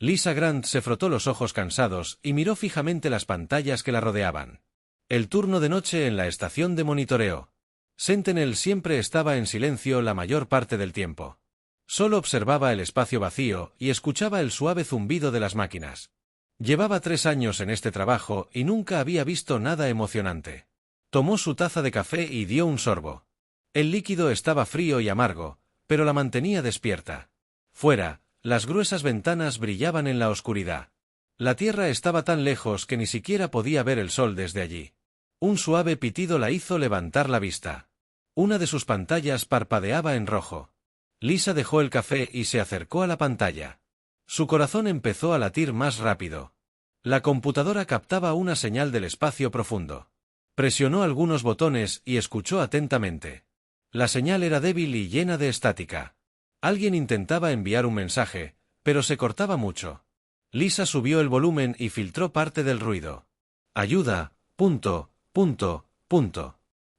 Lisa Grant se frotó los ojos cansados y miró fijamente las pantallas que la rodeaban. El turno de noche en la estación de monitoreo. Sentinel siempre estaba en silencio la mayor parte del tiempo. Solo observaba el espacio vacío y escuchaba el suave zumbido de las máquinas. Llevaba 3 años en este trabajo y nunca había visto nada emocionante. Tomó su taza de café y dio un sorbo. El líquido estaba frío y amargo, pero la mantenía despierta. Fuera, las gruesas ventanas brillaban en la oscuridad. La tierra estaba tan lejos que ni siquiera podía ver el sol desde allí. Un suave pitido la hizo levantar la vista. Una de sus pantallas parpadeaba en rojo. Lisa dejó el café y se acercó a la pantalla. Su corazón empezó a latir más rápido. La computadora captaba una señal del espacio profundo. Presionó algunos botones y escuchó atentamente. La señal era débil y llena de estática. Alguien intentaba enviar un mensaje, pero se cortaba mucho. Lisa subió el volumen y filtró parte del ruido. Ayuda, ...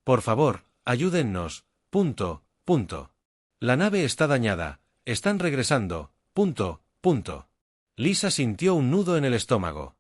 Por favor, ayúdennos, ... La nave está dañada, están regresando, ... Lisa sintió un nudo en el estómago.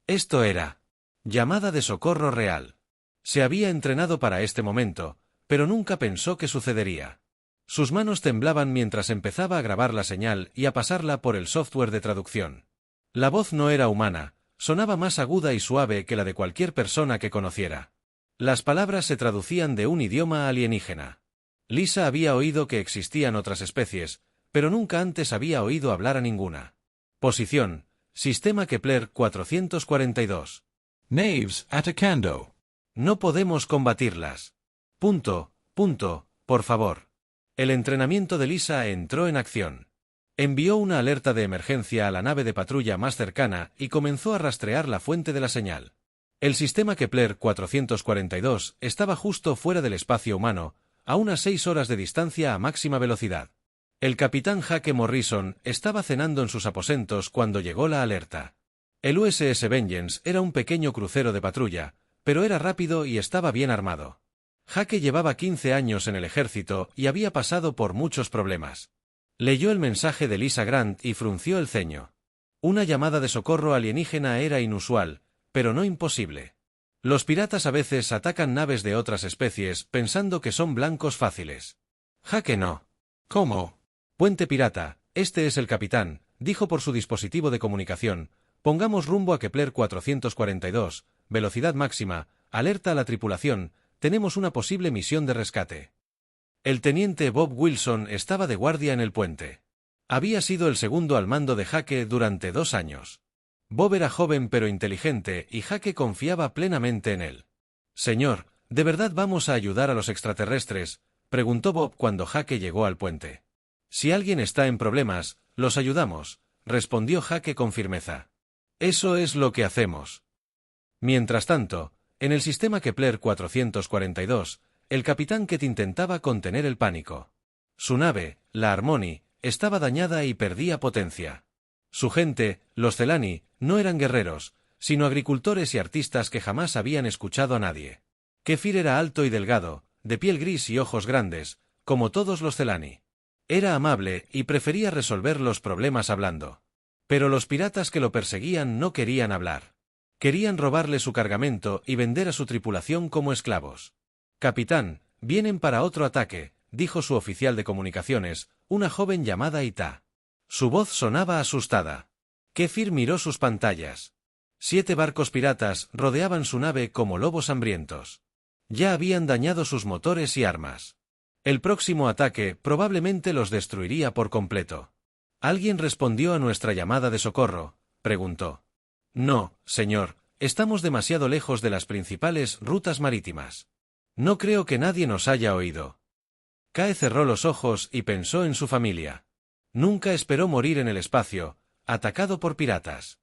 Esto era llamada de socorro real. Se había entrenado para este momento, pero nunca pensó que sucedería. Sus manos temblaban mientras empezaba a grabar la señal y a pasarla por el software de traducción. La voz no era humana, sonaba más aguda y suave que la de cualquier persona que conociera. Las palabras se traducían de un idioma alienígena. Lisa había oído que existían otras especies, pero nunca antes había oído hablar a ninguna. Posición: Sistema Kepler 442. Naves atacando. No podemos combatirlas. Por favor. El entrenamiento de Lisa entró en acción. Envió una alerta de emergencia a la nave de patrulla más cercana y comenzó a rastrear la fuente de la señal. El sistema Kepler 442 estaba justo fuera del espacio humano, a unas 6 horas de distancia a máxima velocidad. El capitán Jake Morrison estaba cenando en sus aposentos cuando llegó la alerta. El USS Vengeance era un pequeño crucero de patrulla, pero era rápido y estaba bien armado. Jake llevaba 15 años en el ejército y había pasado por muchos problemas. Leyó el mensaje de Lisa Grant y frunció el ceño. Una llamada de socorro alienígena era inusual, pero no imposible. Los piratas a veces atacan naves de otras especies pensando que son blancos fáciles. Jake no. ¿Cómo? Puente pirata, este es el capitán, dijo por su dispositivo de comunicación. Pongamos rumbo a Kepler 442, velocidad máxima, alerta a la tripulación, tenemos una posible misión de rescate. El teniente Bob Wilson estaba de guardia en el puente. Había sido el segundo al mando de Jake durante 2 años. Bob era joven pero inteligente y Jake confiaba plenamente en él. Señor, ¿de verdad vamos a ayudar a los extraterrestres?, preguntó Bob cuando Jake llegó al puente. Si alguien está en problemas, los ayudamos, respondió Jake con firmeza. Eso es lo que hacemos. Mientras tanto, en el sistema Kepler 442, el capitán Kett intentaba contener el pánico. Su nave, la Harmony, estaba dañada y perdía potencia. Su gente, los Celani, no eran guerreros, sino agricultores y artistas que jamás habían escuchado a nadie. Kefir era alto y delgado, de piel gris y ojos grandes, como todos los Celani. Era amable y prefería resolver los problemas hablando. Pero los piratas que lo perseguían no querían hablar. Querían robarle su cargamento y vender a su tripulación como esclavos. Capitán, vienen para otro ataque, dijo su oficial de comunicaciones, una joven llamada Ita. Su voz sonaba asustada. Kefir miró sus pantallas. 7 barcos piratas rodeaban su nave como lobos hambrientos. Ya habían dañado sus motores y armas. El próximo ataque probablemente los destruiría por completo. ¿Alguien respondió a nuestra llamada de socorro?, preguntó. No, señor, estamos demasiado lejos de las principales rutas marítimas. No creo que nadie nos haya oído. Kae cerró los ojos y pensó en su familia. Nunca esperó morir en el espacio, atacado por piratas.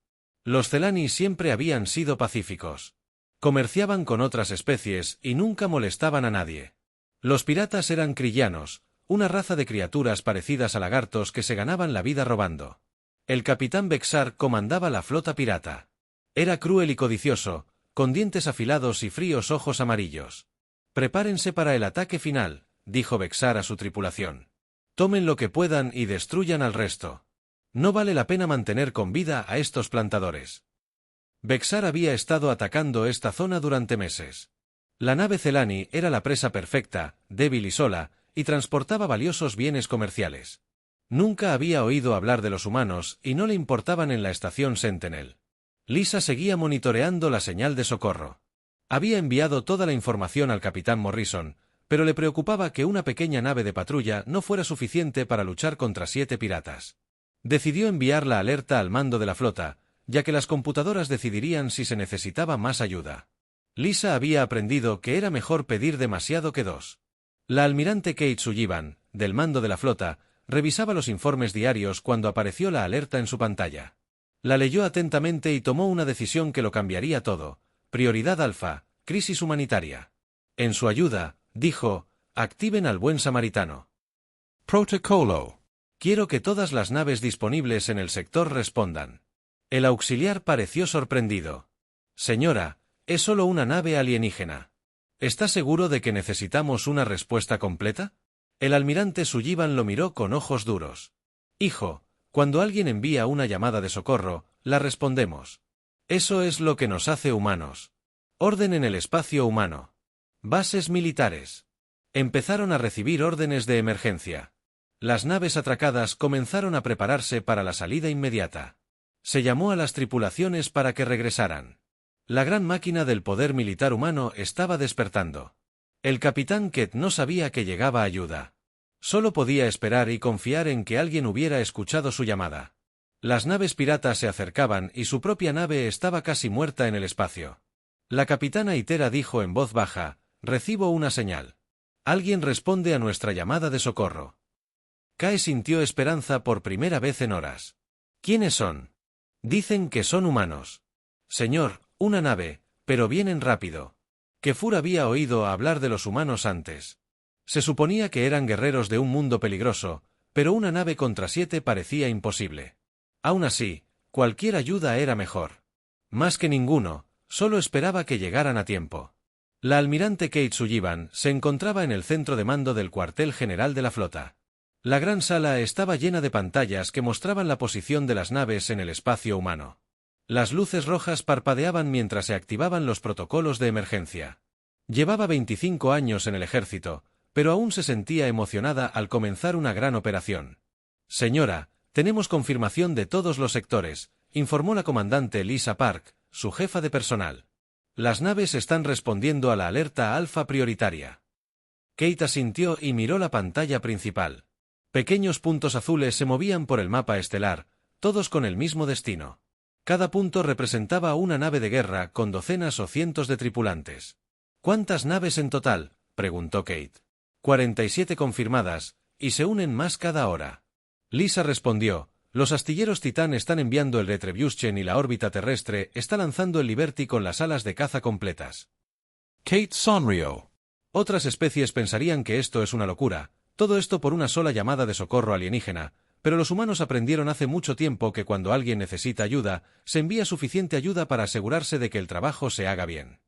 Los Celani siempre habían sido pacíficos. Comerciaban con otras especies y nunca molestaban a nadie. Los piratas eran krillanos, una raza de criaturas parecidas a lagartos que se ganaban la vida robando. El capitán Bexar comandaba la flota pirata. Era cruel y codicioso, con dientes afilados y fríos ojos amarillos. Prepárense para el ataque final, dijo Bexar a su tripulación. Tomen lo que puedan y destruyan al resto. No vale la pena mantener con vida a estos plantadores. Bexar había estado atacando esta zona durante meses. La nave Celani era la presa perfecta, débil y sola, y transportaba valiosos bienes comerciales. Nunca había oído hablar de los humanos y no le importaban en la estación Sentinel. Lisa seguía monitoreando la señal de socorro. Había enviado toda la información al capitán Morrison, pero le preocupaba que una pequeña nave de patrulla no fuera suficiente para luchar contra 7 piratas. Decidió enviar la alerta al mando de la flota, ya que las computadoras decidirían si se necesitaba más ayuda. Lisa había aprendido que era mejor pedir demasiado que dos. La almirante Kate Sullivan, del mando de la flota, revisaba los informes diarios cuando apareció la alerta en su pantalla. La leyó atentamente y tomó una decisión que lo cambiaría todo. Prioridad alfa, crisis humanitaria. En su ayuda, dijo, activen al buen samaritano. Protocolo. Quiero que todas las naves disponibles en el sector respondan. El auxiliar pareció sorprendido. Señora, es solo una nave alienígena. ¿Está seguro de que necesitamos una respuesta completa? El almirante Sullivan lo miró con ojos duros. Hijo, cuando alguien envía una llamada de socorro, la respondemos. Eso es lo que nos hace humanos. Orden en el espacio humano. Bases militares. Empezaron a recibir órdenes de emergencia. Las naves atracadas comenzaron a prepararse para la salida inmediata. Se llamó a las tripulaciones para que regresaran. La gran máquina del poder militar humano estaba despertando. El capitán Kett no sabía que llegaba ayuda. Solo podía esperar y confiar en que alguien hubiera escuchado su llamada. Las naves piratas se acercaban y su propia nave estaba casi muerta en el espacio. La capitana Itera dijo en voz baja, recibo una señal. Alguien responde a nuestra llamada de socorro. Kae sintió esperanza por primera vez en horas. ¿Quiénes son? Dicen que son humanos. Señor, una nave, pero vienen rápido. Kefur había oído hablar de los humanos antes. Se suponía que eran guerreros de un mundo peligroso, pero una nave contra 7 parecía imposible. Aún así, cualquier ayuda era mejor. Más que ninguno, solo esperaba que llegaran a tiempo. La almirante Kate Sullivan se encontraba en el centro de mando del cuartel general de la flota. La gran sala estaba llena de pantallas que mostraban la posición de las naves en el espacio humano. Las luces rojas parpadeaban mientras se activaban los protocolos de emergencia. Llevaba 25 años en el ejército, pero aún se sentía emocionada al comenzar una gran operación. Señora, tenemos confirmación de todos los sectores, informó la comandante Lisa Park, su jefa de personal. Las naves están respondiendo a la alerta alfa prioritaria. Kate asintió y miró la pantalla principal. Pequeños puntos azules se movían por el mapa estelar, todos con el mismo destino. Cada punto representaba una nave de guerra con docenas o cientos de tripulantes. ¿Cuántas naves en total?, preguntó Kate. 47 confirmadas, y se unen más cada hora. Lisa respondió, los astilleros Titán están enviando el Retribution y la órbita terrestre está lanzando el Liberty con las alas de caza completas. Kate sonrió. Otras especies pensarían que esto es una locura, todo esto por una sola llamada de socorro alienígena, pero los humanos aprendieron hace mucho tiempo que cuando alguien necesita ayuda, se envía suficiente ayuda para asegurarse de que el trabajo se haga bien.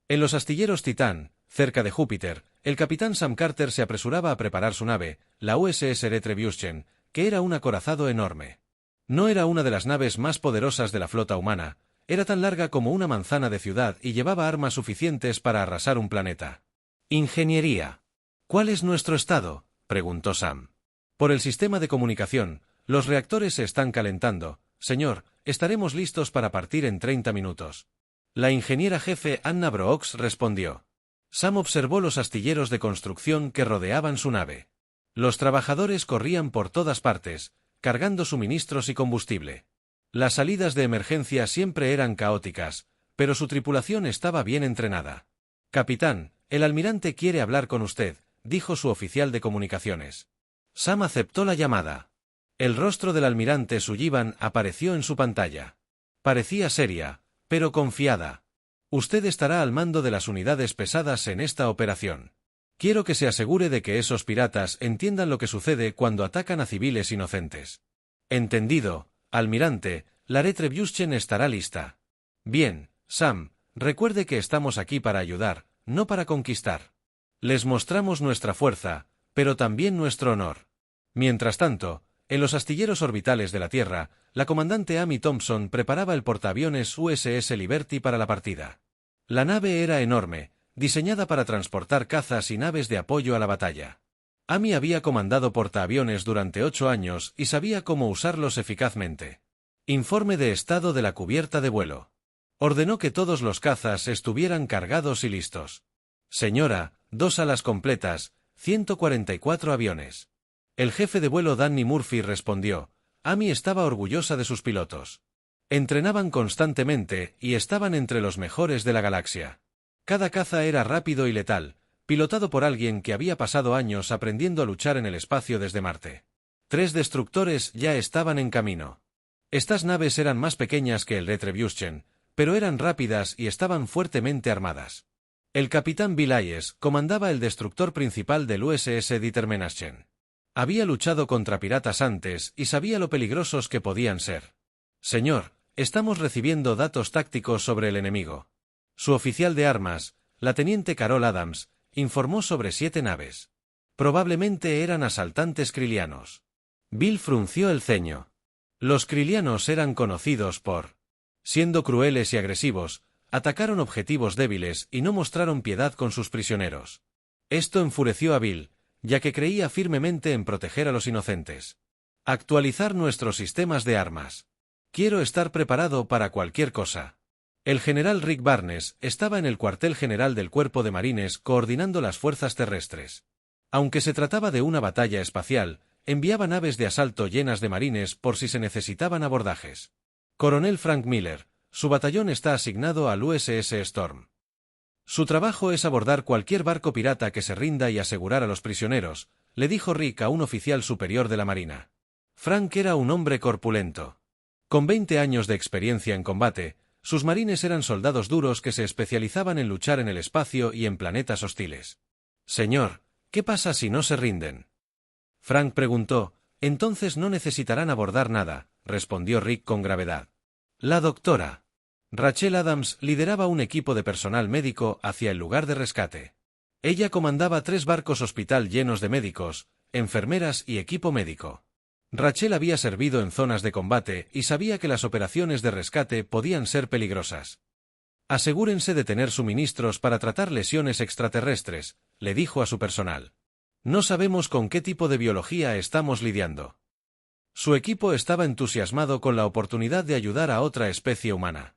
En los astilleros Titán, cerca de Júpiter, el capitán Sam Carter se apresuraba a preparar su nave, la USS Retribution, que era un acorazado enorme. No era una de las naves más poderosas de la flota humana, era tan larga como una manzana de ciudad y llevaba armas suficientes para arrasar un planeta. Ingeniería. ¿Cuál es nuestro estado?, preguntó Sam. Por el sistema de comunicación, los reactores se están calentando. Señor, estaremos listos para partir en 30 minutos. La ingeniera jefe Anna Brooks respondió. Sam observó los astilleros de construcción que rodeaban su nave. Los trabajadores corrían por todas partes, cargando suministros y combustible. Las salidas de emergencia siempre eran caóticas, pero su tripulación estaba bien entrenada. Capitán, el almirante quiere hablar con usted, dijo su oficial de comunicaciones. Sam aceptó la llamada. El rostro del almirante Sullivan apareció en su pantalla. Parecía seria, pero confiada. Usted estará al mando de las unidades pesadas en esta operación. Quiero que se asegure de que esos piratas entiendan lo que sucede cuando atacan a civiles inocentes. Entendido, almirante, la Retribution estará lista. Bien, Sam, recuerde que estamos aquí para ayudar, no para conquistar. Les mostramos nuestra fuerza, pero también nuestro honor. Mientras tanto, En los astilleros orbitales de la Tierra, la comandante Amy Thompson preparaba el portaaviones USS Liberty para la partida. La nave era enorme, diseñada para transportar cazas y naves de apoyo a la batalla. Amy había comandado portaaviones durante 8 años y sabía cómo usarlos eficazmente. Informe de estado de la cubierta de vuelo. Ordenó que todos los cazas estuvieran cargados y listos. Señora, 2 alas completas, 144 aviones. El jefe de vuelo Danny Murphy respondió: Amy estaba orgullosa de sus pilotos. Entrenaban constantemente y estaban entre los mejores de la galaxia. Cada caza era rápido y letal, pilotado por alguien que había pasado años aprendiendo a luchar en el espacio desde Marte. 3 destructores ya estaban en camino. Estas naves eran más pequeñas que el Retribution, pero eran rápidas y estaban fuertemente armadas. El capitán Bill Hayes comandaba el destructor principal del USS Determination. Había luchado contra piratas antes y sabía lo peligrosos que podían ser. Señor, estamos recibiendo datos tácticos sobre el enemigo. Su oficial de armas, la teniente Carol Adams, informó sobre 7 naves. Probablemente eran asaltantes krilianos. Bill frunció el ceño. Los krilianos eran conocidos por, siendo crueles y agresivos, atacaron objetivos débiles y no mostraron piedad con sus prisioneros. Esto enfureció a Bill, ya que creía firmemente en proteger a los inocentes. Actualizar nuestros sistemas de armas. Quiero estar preparado para cualquier cosa. El general Rick Barnes estaba en el cuartel general del Cuerpo de Marines coordinando las fuerzas terrestres. Aunque se trataba de una batalla espacial, enviaba naves de asalto llenas de marines por si se necesitaban abordajes. Coronel Frank Miller, su batallón está asignado al USS Storm. Su trabajo es abordar cualquier barco pirata que se rinda y asegurar a los prisioneros, le dijo Rick a un oficial superior de la Marina. Frank era un hombre corpulento. Con 20 años de experiencia en combate, sus marines eran soldados duros que se especializaban en luchar en el espacio y en planetas hostiles. Señor, ¿qué pasa si no se rinden? Frank preguntó. Entonces no necesitarán abordar nada, respondió Rick con gravedad. La doctora Rachel Adams lideraba un equipo de personal médico hacia el lugar de rescate. Ella comandaba 3 barcos hospital llenos de médicos, enfermeras y equipo médico. Rachel había servido en zonas de combate y sabía que las operaciones de rescate podían ser peligrosas. Asegúrense de tener suministros para tratar lesiones extraterrestres, le dijo a su personal. No sabemos con qué tipo de biología estamos lidiando. Su equipo estaba entusiasmado con la oportunidad de ayudar a otra especie humana.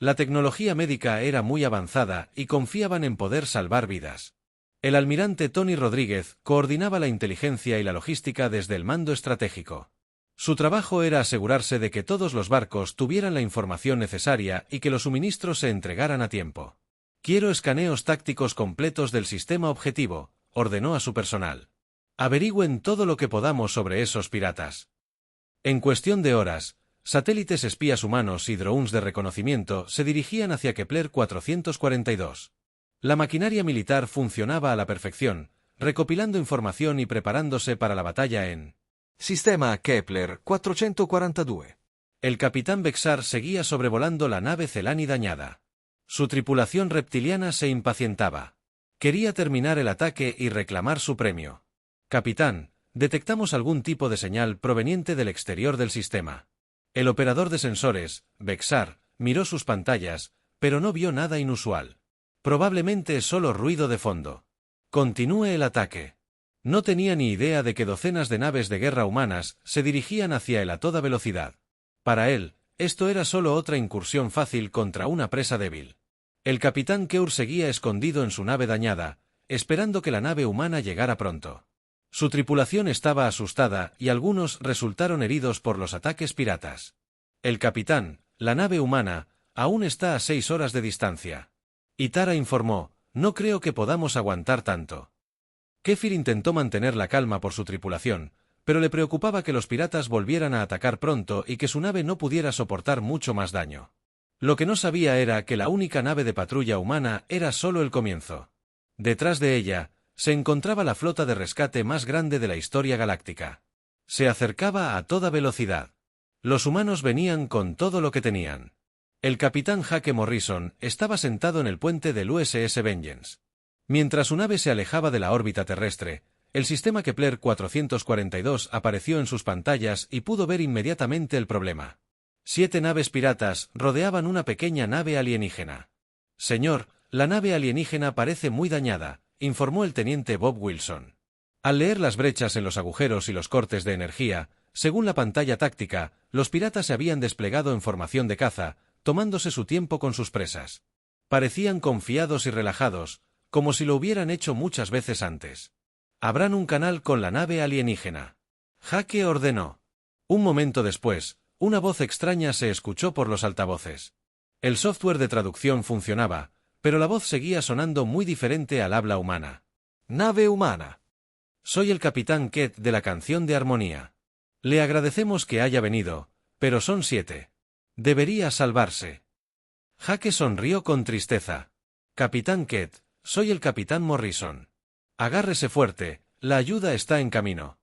La tecnología médica era muy avanzada y confiaban en poder salvar vidas. El almirante Tony Rodríguez coordinaba la inteligencia y la logística desde el mando estratégico. Su trabajo era asegurarse de que todos los barcos tuvieran la información necesaria y que los suministros se entregaran a tiempo. Quiero escaneos tácticos completos del sistema objetivo, ordenó a su personal. Averigüen todo lo que podamos sobre esos piratas. En cuestión de horas, satélites espías humanos y drones de reconocimiento se dirigían hacia Kepler 442. La maquinaria militar funcionaba a la perfección, recopilando información y preparándose para la batalla en Sistema Kepler 442. El capitán Bexar seguía sobrevolando la nave Celani dañada. Su tripulación reptiliana se impacientaba. Quería terminar el ataque y reclamar su premio. Capitán, detectamos algún tipo de señal proveniente del exterior del sistema. El operador de sensores, Bexar, miró sus pantallas, pero no vio nada inusual. Probablemente solo ruido de fondo. Continúe el ataque. No tenía ni idea de que docenas de naves de guerra humanas se dirigían hacia él a toda velocidad. Para él, esto era solo otra incursión fácil contra una presa débil. El capitán Keur seguía escondido en su nave dañada, esperando que la nave humana llegara pronto. Su tripulación estaba asustada y algunos resultaron heridos por los ataques piratas. El capitán, la nave humana, aún está a 6 horas de distancia. Itara informó, no creo que podamos aguantar tanto. Kefir intentó mantener la calma por su tripulación, pero le preocupaba que los piratas volvieran a atacar pronto y que su nave no pudiera soportar mucho más daño. Lo que no sabía era que la única nave de patrulla humana era solo el comienzo. Detrás de ella, se encontraba la flota de rescate más grande de la historia galáctica. Se acercaba a toda velocidad. Los humanos venían con todo lo que tenían. El capitán Jake Morrison estaba sentado en el puente del USS Vengeance. Mientras su nave se alejaba de la órbita terrestre, el sistema Kepler 442 apareció en sus pantallas y pudo ver inmediatamente el problema. 7 naves piratas rodeaban una pequeña nave alienígena. Señor, la nave alienígena parece muy dañada, informó el teniente Bob Wilson. Al leer las brechas en los agujeros y los cortes de energía, según la pantalla táctica, los piratas se habían desplegado en formación de caza, tomándose su tiempo con sus presas. Parecían confiados y relajados, como si lo hubieran hecho muchas veces antes. Abran un canal con la nave alienígena. Hake ordenó. Un momento después, una voz extraña se escuchó por los altavoces. El software de traducción funcionaba, pero la voz seguía sonando muy diferente al habla humana. Nave humana. Soy el capitán Ket de la canción de armonía. Le agradecemos que haya venido, pero son 7. Debería salvarse. Hake sonrió con tristeza. Capitán Ket, soy el capitán Morrison. Agárrese fuerte, la ayuda está en camino.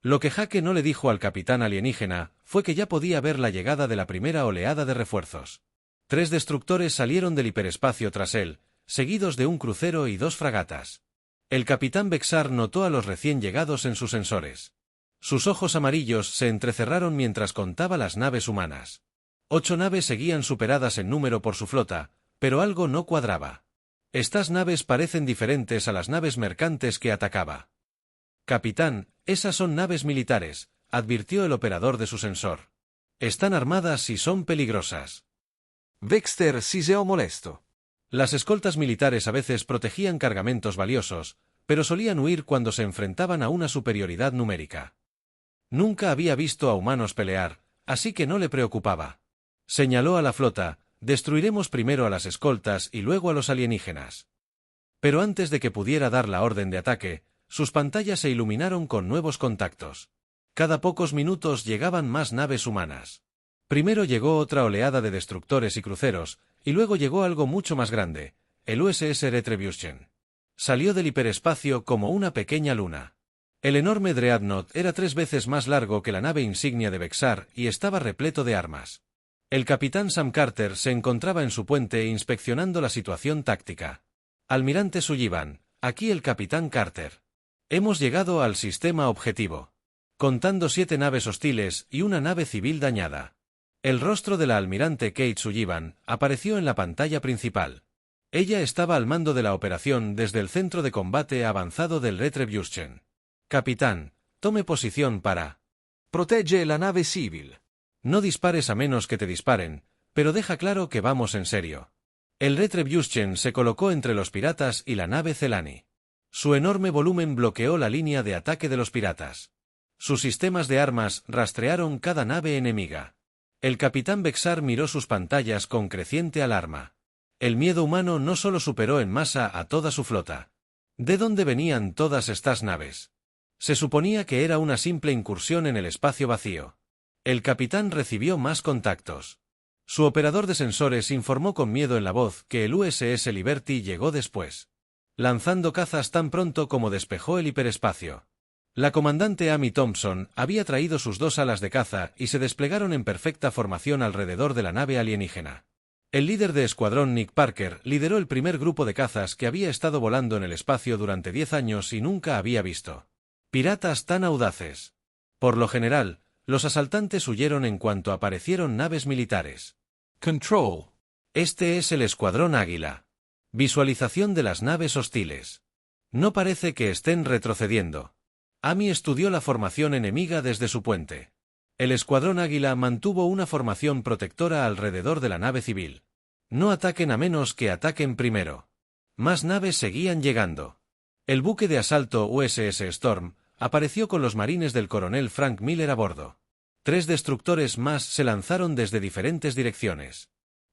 Lo que Hake no le dijo al capitán alienígena fue que ya podía ver la llegada de la primera oleada de refuerzos. 3 destructores salieron del hiperespacio tras él, seguidos de un crucero y 2 fragatas. El capitán Bexar notó a los recién llegados en sus sensores. Sus ojos amarillos se entrecerraron mientras contaba las naves humanas. 8 naves seguían superadas en número por su flota, pero algo no cuadraba. Estas naves parecen diferentes a las naves mercantes que atacaba. Capitán, esas son naves militares, advirtió el operador de su sensor. Están armadas y son peligrosas. Vexter siseó molesto. Las escoltas militares a veces protegían cargamentos valiosos, pero solían huir cuando se enfrentaban a una superioridad numérica. Nunca había visto a humanos pelear, así que no le preocupaba. Señaló a la flota: destruiremos primero a las escoltas y luego a los alienígenas. Pero antes de que pudiera dar la orden de ataque, sus pantallas se iluminaron con nuevos contactos. Cada pocos minutos llegaban más naves humanas. Primero llegó otra oleada de destructores y cruceros, y luego llegó algo mucho más grande, el USS Retribution. Salió del hiperespacio como una pequeña luna. El enorme Dreadnought era 3 veces más largo que la nave insignia de Bexar y estaba repleto de armas. El capitán Sam Carter se encontraba en su puente inspeccionando la situación táctica. Almirante Sullivan, aquí el capitán Carter. Hemos llegado al sistema objetivo. Contando 7 naves hostiles y una nave civil dañada. El rostro de la almirante Kate Sullivan apareció en la pantalla principal. Ella estaba al mando de la operación desde el centro de combate avanzado del Retribution. Capitán, tome posición para... Protege la nave civil. No dispares a menos que te disparen, pero deja claro que vamos en serio. El Retribution se colocó entre los piratas y la nave Celani. Su enorme volumen bloqueó la línea de ataque de los piratas. Sus sistemas de armas rastrearon cada nave enemiga. El capitán Bexar miró sus pantallas con creciente alarma. El miedo humano no solo superó en masa a toda su flota. ¿De dónde venían todas estas naves? Se suponía que era una simple incursión en el espacio vacío. El capitán recibió más contactos. Su operador de sensores informó con miedo en la voz que el USS Liberty llegó después, lanzando cazas tan pronto como despejó el hiperespacio. La comandante Amy Thompson había traído sus 2 alas de caza y se desplegaron en perfecta formación alrededor de la nave alienígena. El líder de escuadrón Nick Parker lideró el primer grupo de cazas que había estado volando en el espacio durante 10 años y nunca había visto piratas tan audaces. Por lo general, los asaltantes huyeron en cuanto aparecieron naves militares. Control. Este es el escuadrón Águila. Visualización de las naves hostiles. No parece que estén retrocediendo. Amy estudió la formación enemiga desde su puente. El escuadrón Águila mantuvo una formación protectora alrededor de la nave civil. No ataquen a menos que ataquen primero. Más naves seguían llegando. El buque de asalto USS Storm apareció con los marines del coronel Frank Miller a bordo. 3 destructores más se lanzaron desde diferentes direcciones.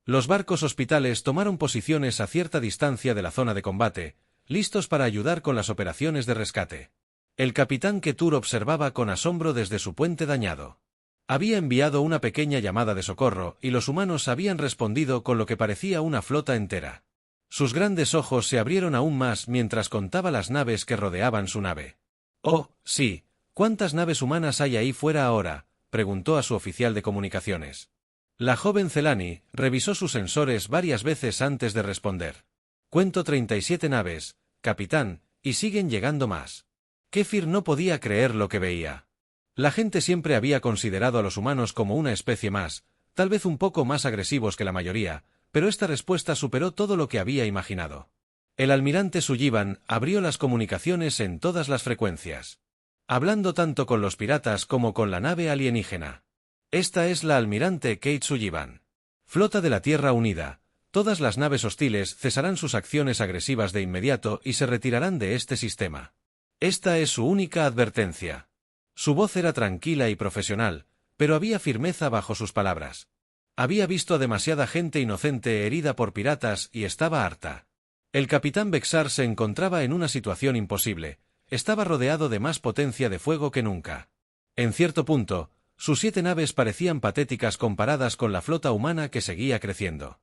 Los barcos hospitales tomaron posiciones a cierta distancia de la zona de combate, listos para ayudar con las operaciones de rescate. El capitán Ketur observaba con asombro desde su puente dañado. Había enviado una pequeña llamada de socorro y los humanos habían respondido con lo que parecía una flota entera. Sus grandes ojos se abrieron aún más mientras contaba las naves que rodeaban su nave. «Oh, sí, ¿cuántas naves humanas hay ahí fuera ahora?», preguntó a su oficial de comunicaciones. La joven Celani revisó sus sensores varias veces antes de responder. «Cuento 37 naves, capitán, y siguen llegando más». Kéfir no podía creer lo que veía. La gente siempre había considerado a los humanos como una especie más, tal vez un poco más agresivos que la mayoría, pero esta respuesta superó todo lo que había imaginado. El almirante Sullivan abrió las comunicaciones en todas las frecuencias, hablando tanto con los piratas como con la nave alienígena. Esta es la almirante Kate Sullivan. Flota de la Tierra Unida. Todas las naves hostiles cesarán sus acciones agresivas de inmediato y se retirarán de este sistema. Esta es su única advertencia. Su voz era tranquila y profesional, pero había firmeza bajo sus palabras. Había visto a demasiada gente inocente herida por piratas y estaba harta. El capitán Bexar se encontraba en una situación imposible. Estaba rodeado de más potencia de fuego que nunca. En cierto punto, sus 7 naves parecían patéticas comparadas con la flota humana que seguía creciendo.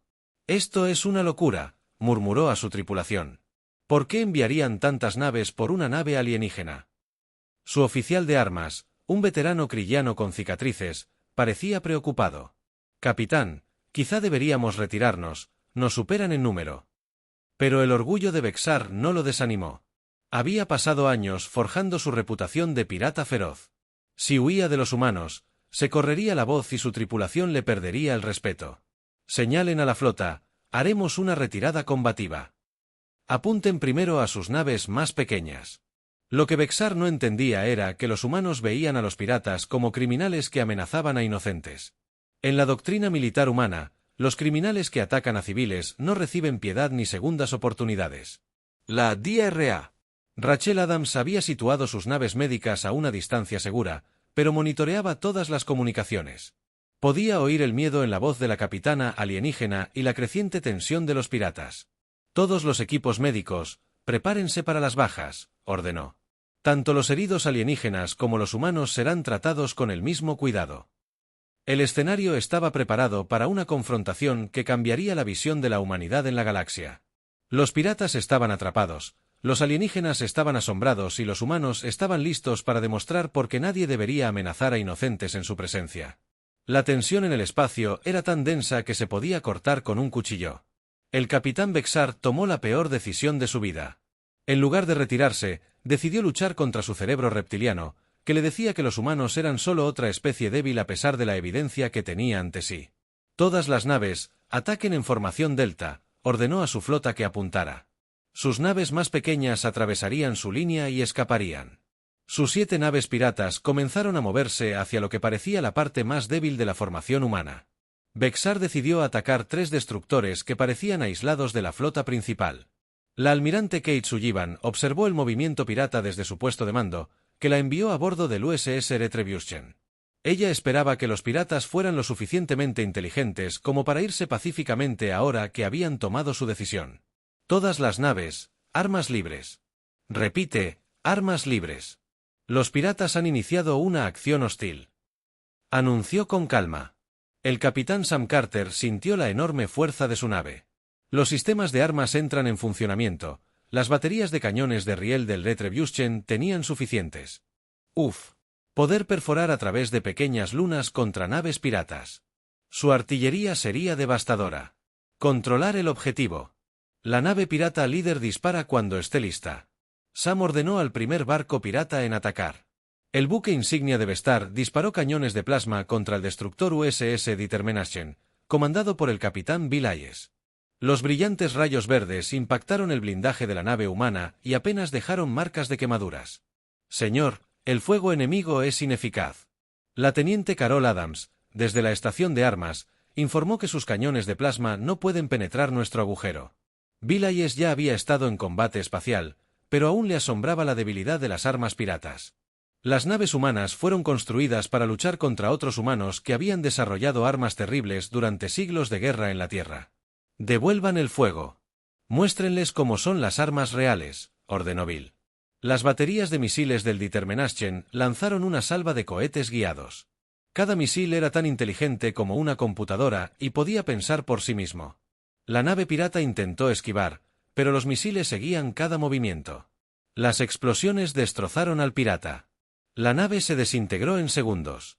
«Esto es una locura», murmuró a su tripulación. «¿Por qué enviarían tantas naves por una nave alienígena?» Su oficial de armas, un veterano crillano con cicatrices, parecía preocupado. «Capitán, quizá deberíamos retirarnos, nos superan en número». Pero el orgullo de Bexar no lo desanimó. Había pasado años forjando su reputación de pirata feroz. Si huía de los humanos, se correría la voz y su tripulación le perdería el respeto. «Señalen a la flota, haremos una retirada combativa. Apunten primero a sus naves más pequeñas». Lo que Bexar no entendía era que los humanos veían a los piratas como criminales que amenazaban a inocentes. En la doctrina militar humana, los criminales que atacan a civiles no reciben piedad ni segundas oportunidades. La DRA. Rachel Adams había situado sus naves médicas a una distancia segura, pero monitoreaba todas las comunicaciones. Podía oír el miedo en la voz de la capitana alienígena y la creciente tensión de los piratas. «Todos los equipos médicos, prepárense para las bajas», ordenó. «Tanto los heridos alienígenas como los humanos serán tratados con el mismo cuidado». El escenario estaba preparado para una confrontación que cambiaría la visión de la humanidad en la galaxia. Los piratas estaban atrapados, los alienígenas estaban asombrados y los humanos estaban listos para demostrar por qué nadie debería amenazar a inocentes en su presencia. La tensión en el espacio era tan densa que se podía cortar con un cuchillo. El capitán Bexar tomó la peor decisión de su vida. En lugar de retirarse, decidió luchar contra su cerebro reptiliano, que le decía que los humanos eran solo otra especie débil a pesar de la evidencia que tenía ante sí. «Todas las naves, ataquen en formación delta», ordenó a su flota que apuntara. Sus naves más pequeñas atravesarían su línea y escaparían. Sus 7 naves piratas comenzaron a moverse hacia lo que parecía la parte más débil de la formación humana. Bexar decidió atacar 3 destructores que parecían aislados de la flota principal. La almirante Kate Sullivan observó el movimiento pirata desde su puesto de mando, que la envió a bordo del USS Retribution. Ella esperaba que los piratas fueran lo suficientemente inteligentes como para irse pacíficamente ahora que habían tomado su decisión. «Todas las naves, armas libres». Repite, «armas libres». «Los piratas han iniciado una acción hostil», anunció con calma. El capitán Sam Carter sintió la enorme fuerza de su nave. Los sistemas de armas entran en funcionamiento. Las baterías de cañones de riel del Retribution tenían suficientes. Poder perforar a través de pequeñas lunas contra naves piratas. Su artillería sería devastadora. Controlar el objetivo. La nave pirata líder dispara cuando esté lista. Sam ordenó al primer barco pirata en atacar. El buque insignia de Vestar disparó cañones de plasma contra el destructor USS Determination, comandado por el capitán Bill Hayes. Los brillantes rayos verdes impactaron el blindaje de la nave humana y apenas dejaron marcas de quemaduras. «Señor, el fuego enemigo es ineficaz». La teniente Carol Adams, desde la estación de armas, informó que sus cañones de plasma no pueden penetrar nuestro agujero. Bill Hayes ya había estado en combate espacial, pero aún le asombraba la debilidad de las armas piratas. Las naves humanas fueron construidas para luchar contra otros humanos que habían desarrollado armas terribles durante siglos de guerra en la Tierra. «Devuelvan el fuego. Muéstrenles cómo son las armas reales», ordenó Bill. Las baterías de misiles del Determination lanzaron una salva de cohetes guiados. Cada misil era tan inteligente como una computadora y podía pensar por sí mismo. La nave pirata intentó esquivar, pero los misiles seguían cada movimiento. Las explosiones destrozaron al pirata. La nave se desintegró en segundos.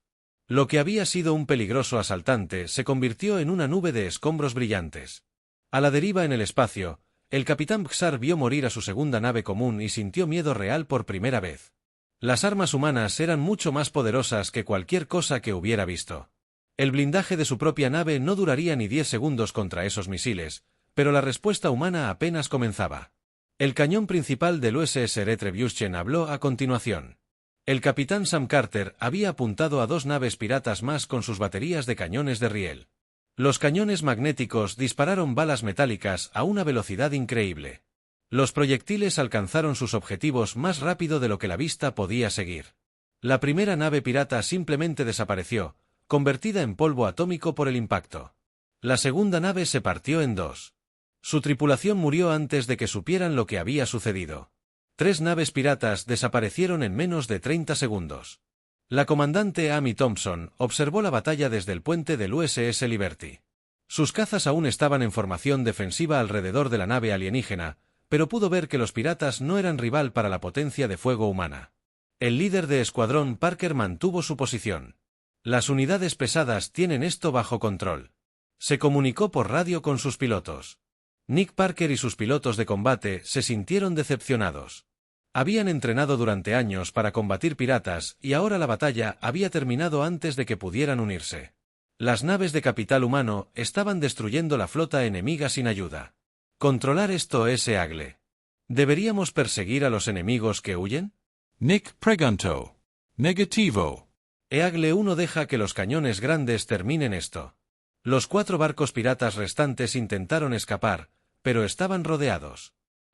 Lo que había sido un peligroso asaltante se convirtió en una nube de escombros brillantes. A la deriva en el espacio, el capitán Bxar vio morir a su segunda nave común y sintió miedo real por primera vez. Las armas humanas eran mucho más poderosas que cualquier cosa que hubiera visto. El blindaje de su propia nave no duraría ni 10 segundos contra esos misiles, pero la respuesta humana apenas comenzaba. El cañón principal del USS Retribution habló a continuación. El capitán Sam Carter había apuntado a 2 naves piratas más con sus baterías de cañones de riel. Los cañones magnéticos dispararon balas metálicas a una velocidad increíble. Los proyectiles alcanzaron sus objetivos más rápido de lo que la vista podía seguir. La primera nave pirata simplemente desapareció, convertida en polvo atómico por el impacto. La segunda nave se partió en 2. Su tripulación murió antes de que supieran lo que había sucedido. 3 naves piratas desaparecieron en menos de 30 segundos. La comandante Amy Thompson observó la batalla desde el puente del USS Liberty. Sus cazas aún estaban en formación defensiva alrededor de la nave alienígena, pero pudo ver que los piratas no eran rival para la potencia de fuego humana. El líder de escuadrón Parker mantuvo su posición. Las unidades pesadas tienen esto bajo control. Se comunicó por radio con sus pilotos. Nick Parker y sus pilotos de combate se sintieron decepcionados. Habían entrenado durante años para combatir piratas y ahora la batalla había terminado antes de que pudieran unirse. Las naves de capital humano estaban destruyendo la flota enemiga sin ayuda. Controlar esto es Eagle. ¿Deberíamos perseguir a los enemigos que huyen? Nick preguntó. Negativo. Eagle 1 deja que los cañones grandes terminen esto. Los 4 barcos piratas restantes intentaron escapar, pero estaban rodeados.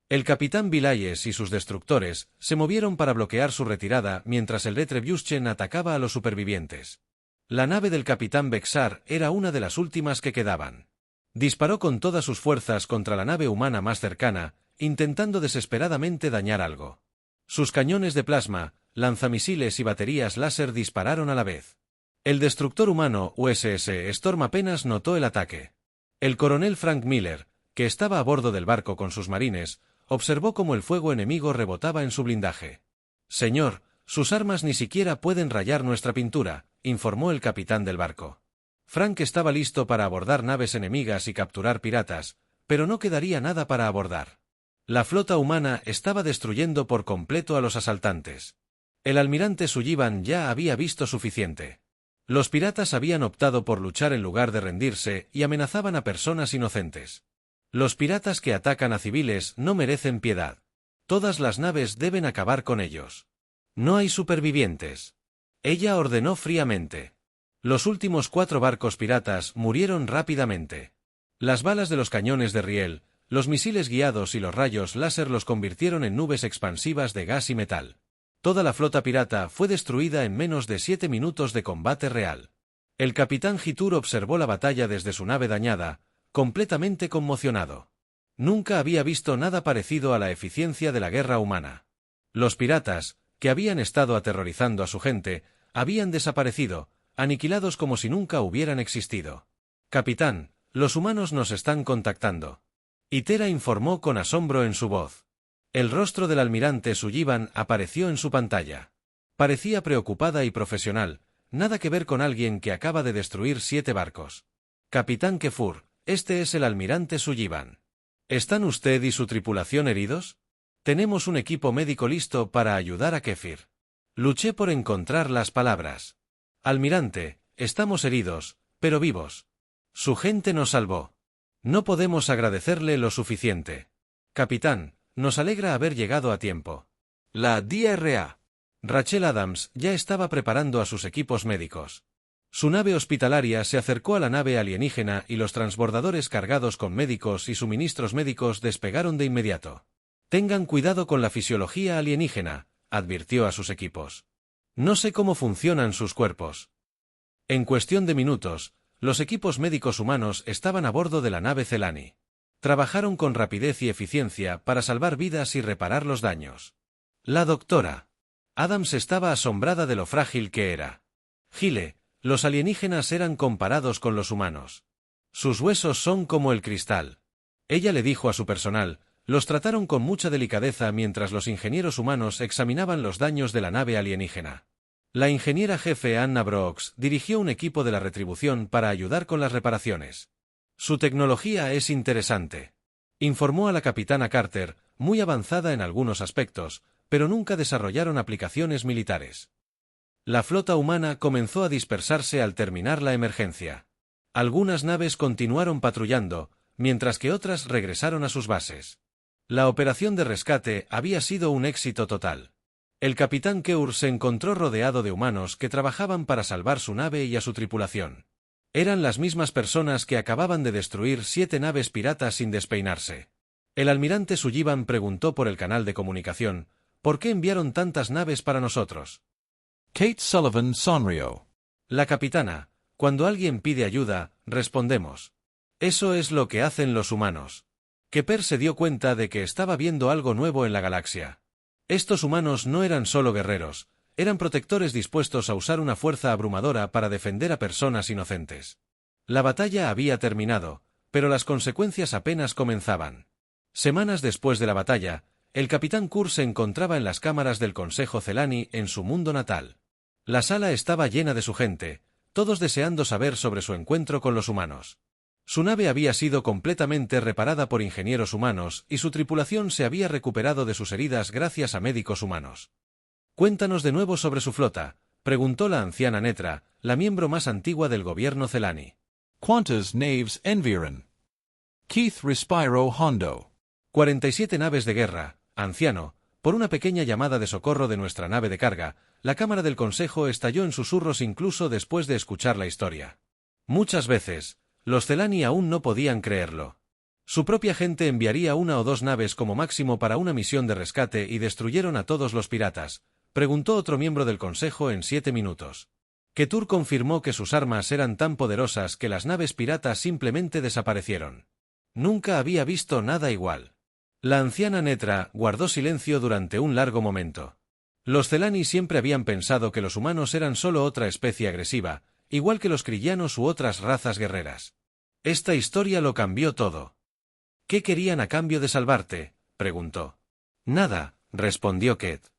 El capitán Vilayes y sus destructores se movieron para bloquear su retirada mientras el Retribution atacaba a los supervivientes. La nave del capitán Bexar era una de las últimas que quedaban. Disparó con todas sus fuerzas contra la nave humana más cercana, intentando desesperadamente dañar algo. Sus cañones de plasma, lanzamisiles y baterías láser dispararon a la vez. El destructor humano USS Storm apenas notó el ataque. El coronel Frank Miller, que estaba a bordo del barco con sus marines, observó cómo el fuego enemigo rebotaba en su blindaje. «Señor, sus armas ni siquiera pueden rayar nuestra pintura», informó el capitán del barco. Frank estaba listo para abordar naves enemigas y capturar piratas, pero no quedaría nada para abordar. La flota humana estaba destruyendo por completo a los asaltantes. El almirante Sullivan ya había visto suficiente. Los piratas habían optado por luchar en lugar de rendirse y amenazaban a personas inocentes. Los piratas que atacan a civiles no merecen piedad. Todas las naves deben acabar con ellos. No hay supervivientes. Ella ordenó fríamente. Los últimos 4 barcos piratas murieron rápidamente. Las balas de los cañones de riel, los misiles guiados y los rayos láser los convirtieron en nubes expansivas de gas y metal. Toda la flota pirata fue destruida en menos de 7 minutos de combate real. El capitán Jitur observó la batalla desde su nave dañada, completamente conmocionado. Nunca había visto nada parecido a la eficiencia de la guerra humana. Los piratas, que habían estado aterrorizando a su gente, habían desaparecido, aniquilados como si nunca hubieran existido. «Capitán, los humanos nos están contactando». Itera informó con asombro en su voz. El rostro del almirante Sullivan apareció en su pantalla. Parecía preocupada y profesional, nada que ver con alguien que acaba de destruir 7 barcos. «Capitán Kefur, este es el almirante Sullivan. ¿Están usted y su tripulación heridos? Tenemos un equipo médico listo para ayudar a Kefir». Luché por encontrar las palabras. «Almirante, estamos heridos, pero vivos. Su gente nos salvó. No podemos agradecerle lo suficiente. Capitán, nos alegra haber llegado a tiempo». La DRA. Rachel Adams ya estaba preparando a sus equipos médicos. Su nave hospitalaria se acercó a la nave alienígena y los transbordadores cargados con médicos y suministros médicos despegaron de inmediato. «Tengan cuidado con la fisiología alienígena», advirtió a sus equipos. «No sé cómo funcionan sus cuerpos». En cuestión de minutos, los equipos médicos humanos estaban a bordo de la nave Celani. Trabajaron con rapidez y eficiencia para salvar vidas y reparar los daños. La doctora Adams estaba asombrada de lo frágil que era. «Gile, los alienígenas eran comparados con los humanos. Sus huesos son como el cristal». Ella le dijo a su personal. Los trataron con mucha delicadeza mientras los ingenieros humanos examinaban los daños de la nave alienígena. La ingeniera jefe Anna Brooks dirigió un equipo de la Retribución para ayudar con las reparaciones. «Su tecnología es interesante. informó a la capitana Carter, muy avanzada en algunos aspectos, pero nunca desarrollaron aplicaciones militares. La flota humana comenzó a dispersarse al terminar la emergencia. Algunas naves continuaron patrullando, mientras que otras regresaron a sus bases. La operación de rescate había sido un éxito total. El capitán Keur se encontró rodeado de humanos que trabajaban para salvar su nave y a su tripulación. Eran las mismas personas que acababan de destruir 7 naves piratas sin despeinarse. El almirante Sullivan preguntó por el canal de comunicación, ¿por qué enviaron tantas naves para nosotros? Kate Sullivan sonrió. La capitana, cuando alguien pide ayuda, respondemos. Eso es lo que hacen los humanos. Kepler se dio cuenta de que estaba viendo algo nuevo en la galaxia. Estos humanos no eran solo guerreros, eran protectores dispuestos a usar una fuerza abrumadora para defender a personas inocentes. La batalla había terminado, pero las consecuencias apenas comenzaban. Semanas después de la batalla, el capitán Keur se encontraba en las cámaras del Consejo Celani en su mundo natal. La sala estaba llena de su gente, todos deseando saber sobre su encuentro con los humanos. Su nave había sido completamente reparada por ingenieros humanos y su tripulación se había recuperado de sus heridas gracias a médicos humanos. «Cuéntanos de nuevo sobre su flota», preguntó la anciana Netra, la miembro más antigua del gobierno Celani. ¿Cuántas naves enviaron? Keith respiró hondo. 47 naves de guerra, anciano. Por una pequeña llamada de socorro de nuestra nave de carga, la cámara del consejo estalló en susurros incluso después de escuchar la historia. Muchas veces, los Celani aún no podían creerlo. Su propia gente enviaría 1 o 2 naves como máximo para una misión de rescate y destruyeron a todos los piratas, preguntó otro miembro del consejo en 7 minutos. Ketur confirmó que sus armas eran tan poderosas que las naves piratas simplemente desaparecieron. Nunca había visto nada igual. La anciana Netra guardó silencio durante un largo momento. Los Celani siempre habían pensado que los humanos eran solo otra especie agresiva, igual que los crillanos u otras razas guerreras. Esta historia lo cambió todo. ¿Qué querían a cambio de salvarte?, preguntó. Nada, respondió Kate.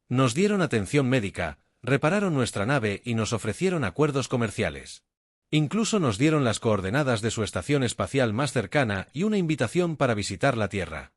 Nos dieron atención médica, repararon nuestra nave y nos ofrecieron acuerdos comerciales. Incluso nos dieron las coordenadas de su estación espacial más cercana y una invitación para visitar la Tierra.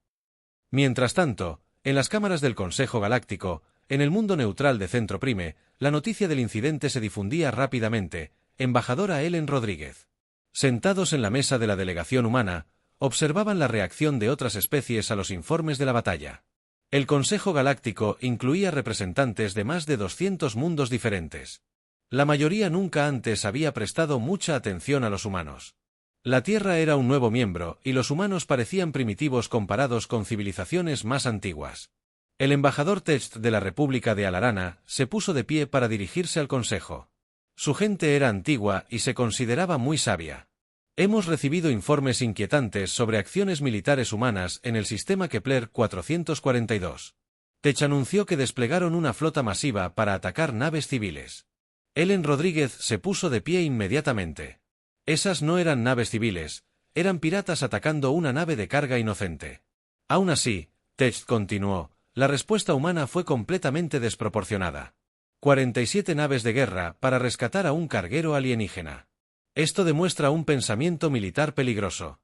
Mientras tanto, en las cámaras del Consejo Galáctico, en el mundo neutral de Centro Prime, la noticia del incidente se difundía rápidamente. Embajadora Ellen Rodríguez. Sentados en la mesa de la delegación humana, observaban la reacción de otras especies a los informes de la batalla. El Consejo Galáctico incluía representantes de más de 200 mundos diferentes. La mayoría nunca antes había prestado mucha atención a los humanos. La Tierra era un nuevo miembro, y los humanos parecían primitivos comparados con civilizaciones más antiguas. El embajador Text de la República de Alarana se puso de pie para dirigirse al Consejo. Su gente era antigua y se consideraba muy sabia. Hemos recibido informes inquietantes sobre acciones militares humanas en el sistema Kepler 442. Tech anunció que desplegaron una flota masiva para atacar naves civiles. Ellen Rodríguez se puso de pie inmediatamente. Esas no eran naves civiles, eran piratas atacando una nave de carga inocente. Aún así, Tech continuó, la respuesta humana fue completamente desproporcionada. 47 naves de guerra para rescatar a un carguero alienígena. Esto demuestra un pensamiento militar peligroso.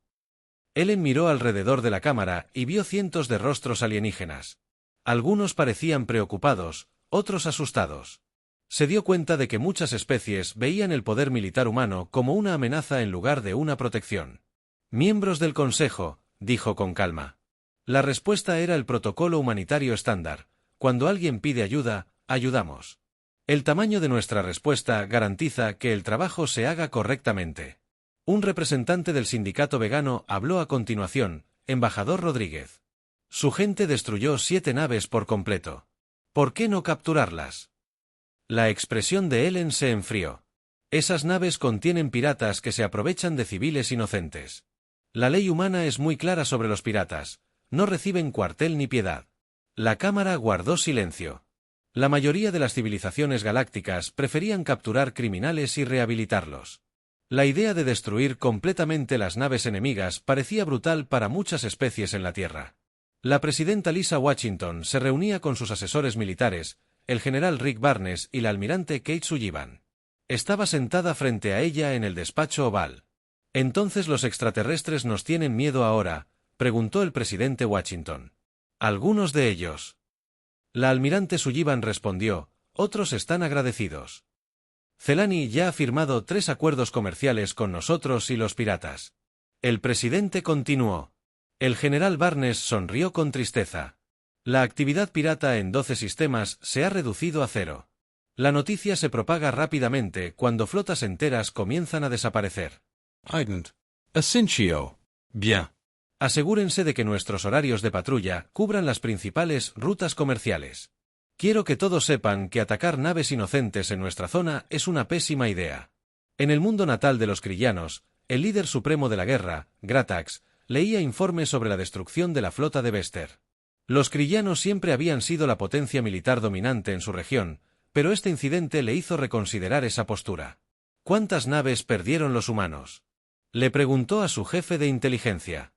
Ellen miró alrededor de la cámara y vio cientos de rostros alienígenas. Algunos parecían preocupados, otros asustados. Se dio cuenta de que muchas especies veían el poder militar humano como una amenaza en lugar de una protección. Miembros del Consejo, dijo con calma. La respuesta era el protocolo humanitario estándar. Cuando alguien pide ayuda, ayudamos. El tamaño de nuestra respuesta garantiza que el trabajo se haga correctamente. Un representante del sindicato vegano habló a continuación, embajador Rodríguez. Su gente destruyó 7 naves por completo. ¿Por qué no capturarlas? La expresión de Ellen se enfrió. Esas naves contienen piratas que se aprovechan de civiles inocentes. La ley humana es muy clara sobre los piratas, no reciben cuartel ni piedad. La cámara guardó silencio. La mayoría de las civilizaciones galácticas preferían capturar criminales y rehabilitarlos. La idea de destruir completamente las naves enemigas parecía brutal para muchas especies en la Tierra. La presidenta Lisa Washington se reunía con sus asesores militares, el general Rick Barnes y la almirante Kate Sullivan. Estaba sentada frente a ella en el despacho oval. «Entonces los extraterrestres nos tienen miedo ahora», preguntó el presidente Washington. Algunos de ellos. La almirante Sullivan respondió, otros están agradecidos. Celani ya ha firmado 3 acuerdos comerciales con nosotros y los piratas. El presidente continuó. El general Barnes sonrió con tristeza. La actividad pirata en 12 sistemas se ha reducido a 0. La noticia se propaga rápidamente cuando flotas enteras comienzan a desaparecer. Ident. Ascencio. Bien. Asegúrense de que nuestros horarios de patrulla cubran las principales rutas comerciales. Quiero que todos sepan que atacar naves inocentes en nuestra zona es una pésima idea. En el mundo natal de los crillanos, el líder supremo de la guerra, Gratax, leía informes sobre la destrucción de la flota de Vester. Los crillanos siempre habían sido la potencia militar dominante en su región, pero este incidente le hizo reconsiderar esa postura. ¿Cuántas naves perdieron los humanos? Le preguntó a su jefe de inteligencia.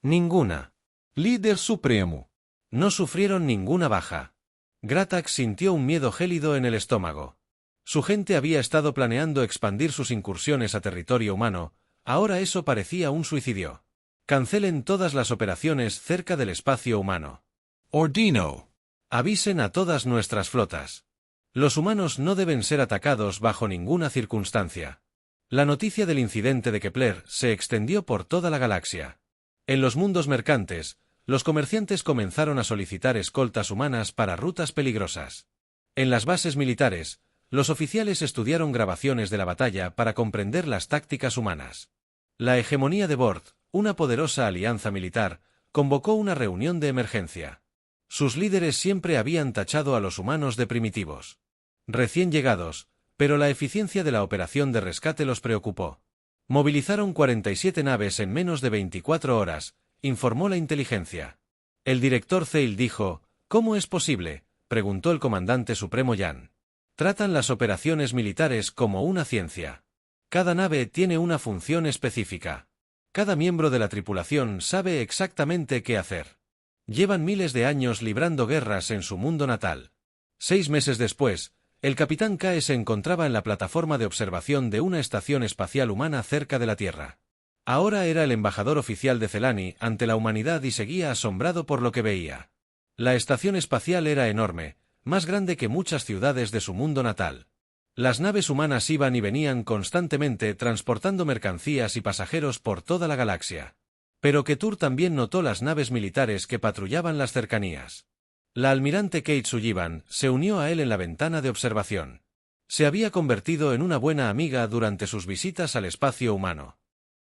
Ninguna. Líder supremo. No sufrieron ninguna baja. Gratax sintió un miedo gélido en el estómago. Su gente había estado planeando expandir sus incursiones a territorio humano, ahora eso parecía un suicidio. Cancelen todas las operaciones cerca del espacio humano. Ordino. Avisen a todas nuestras flotas. Los humanos no deben ser atacados bajo ninguna circunstancia. La noticia del incidente de Kepler se extendió por toda la galaxia. En los mundos mercantes, los comerciantes comenzaron a solicitar escoltas humanas para rutas peligrosas. En las bases militares, los oficiales estudiaron grabaciones de la batalla para comprender las tácticas humanas. La hegemonía de Bord, una poderosa alianza militar, convocó una reunión de emergencia. Sus líderes siempre habían tachado a los humanos de primitivos. Recién llegados, pero la eficiencia de la operación de rescate los preocupó. Movilizaron 47 naves en menos de 24 horas, informó la inteligencia. El director Zeil dijo, ¿cómo es posible?, preguntó el comandante supremo Yan. Tratan las operaciones militares como una ciencia. Cada nave tiene una función específica. Cada miembro de la tripulación sabe exactamente qué hacer. Llevan miles de años librando guerras en su mundo natal. 6 meses después, el capitán Kae se encontraba en la plataforma de observación de una estación espacial humana cerca de la Tierra. Ahora era el embajador oficial de Celani ante la humanidad y seguía asombrado por lo que veía. La estación espacial era enorme, más grande que muchas ciudades de su mundo natal. Las naves humanas iban y venían constantemente transportando mercancías y pasajeros por toda la galaxia. Pero Ketur también notó las naves militares que patrullaban las cercanías. La almirante Kate Sullivan se unió a él en la ventana de observación. Se había convertido en una buena amiga durante sus visitas al espacio humano.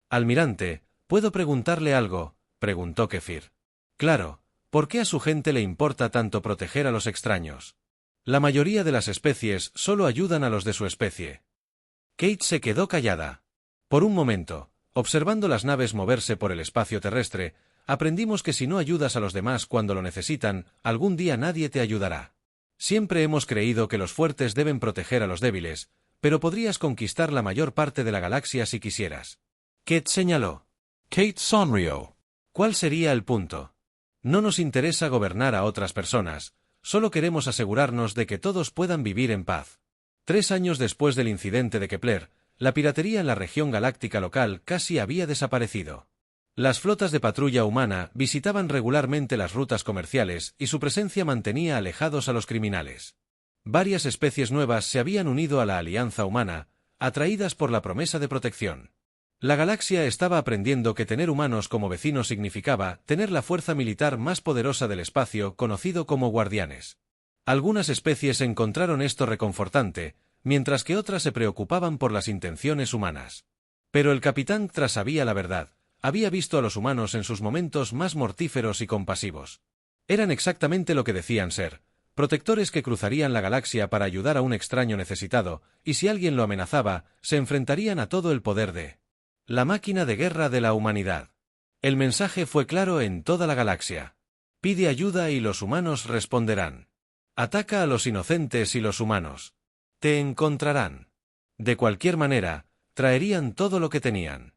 «Almirante, ¿puedo preguntarle algo?», preguntó Kefir. «Claro, ¿por qué a su gente le importa tanto proteger a los extraños? La mayoría de las especies solo ayudan a los de su especie». Kate se quedó callada. Por un momento, observando las naves moverse por el espacio terrestre, aprendimos que si no ayudas a los demás cuando lo necesitan, algún día nadie te ayudará. Siempre hemos creído que los fuertes deben proteger a los débiles, pero podrías conquistar la mayor parte de la galaxia si quisieras. Kate señaló. Kate sonrió. ¿Cuál sería el punto? No nos interesa gobernar a otras personas, solo queremos asegurarnos de que todos puedan vivir en paz. 3 años después del incidente de Kepler, la piratería en la región galáctica local casi había desaparecido. Las flotas de patrulla humana visitaban regularmente las rutas comerciales y su presencia mantenía alejados a los criminales. Varias especies nuevas se habían unido a la alianza humana, atraídas por la promesa de protección. La galaxia estaba aprendiendo que tener humanos como vecinos significaba tener la fuerza militar más poderosa del espacio, conocido como guardianes. Algunas especies encontraron esto reconfortante, mientras que otras se preocupaban por las intenciones humanas. Pero el capitán Tra sabía la verdad. Había visto a los humanos en sus momentos más mortíferos y compasivos. Eran exactamente lo que decían ser, protectores que cruzarían la galaxia para ayudar a un extraño necesitado, y si alguien lo amenazaba, se enfrentarían a todo el poder de la máquina de guerra de la humanidad. El mensaje fue claro en toda la galaxia. Pide ayuda y los humanos responderán. Ataca a los inocentes y los humanos te encontrarán. De cualquier manera, traerían todo lo que tenían.